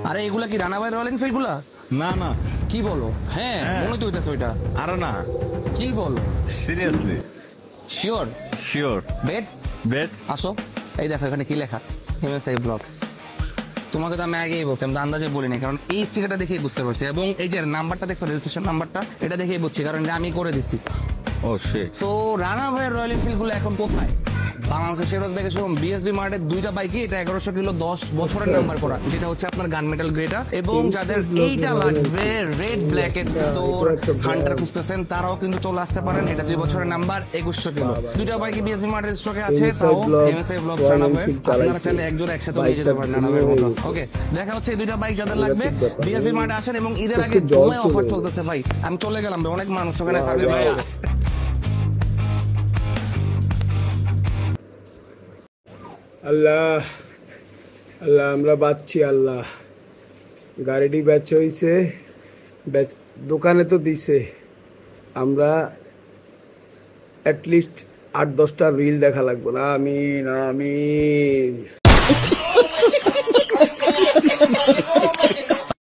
আরে এগুলা কি রানা ভাই রয়্যাল এনফিল্ড গুলা? না না, কি বলো? হ্যাঁ মনে তো হইতাছে ওইটা। আরে না, কি বলো? Seriously sure? Sure bet? Bet. আসো, এই দেখো এখানে কি লেখা, এমএসআই ব্লগস। তোমাকে তো আমি আগেই বলছি, আমি তো আন্দাজে বলিনি, কারণ এই স্টিকারটা দেখেই বুঝতে পারছি, এবং এই যে নাম্বারটা দেখছো, রেজিস্ট্রেশন নাম্বারটা, এটা দেখেই বুঝছি, কারণ এটা আমি করে দিছি। ও শিট। সো রানা ভাইয়ের রয়্যাল এনফিল্ড গুলো এখন কোথায়? বাংলাদেশের শেরোজ ব্যাগের শোরুম বিএসবি মার্টের দুইটা বাইকই, এটা 1100 কিলো 10 বছরের নাম্বার করা, যেটা হচ্ছে আপনার গান মেটাল গ্রেটা, এবং যাদের এইটা লাগবে রেড ব্ল্যাক এর ভিতর হান্টার খুঁজতেছেন, তারাও কিন্তু চলে আসতে পারেন। এটা 2 বছরের নাম্বার 2100 কিলো, দুইটা বাইকই বিএসবি মার্টের স্টকে আছে, তাও এমএসআই ব্লগস রানা ভাই। আপনারা চাইলে একজোড়া একসাথে নিয়ে যেতে পারেন রানা ভাইয়ের মতো। ওকে, দেখা হচ্ছে এই দুইটা বাইক যাদের লাগবে বিএসবি মার্টে আসেন, এবং ঈদের আগে জমায় অফার চলতেছে ভাই। আমি চলে গেলাম ভাই, অনেক মানুষ ওখানে সার্ভিস ভাই। আল্লাহ আল্লাহ, আমরা বাঁচছি আল্লাহ। গাড়িটি বেচা হইছে, দোকানে তো দিছে, আমরা অ্যাটলিস্ট 8-10টা রিল দেখা লাগবো না। আমি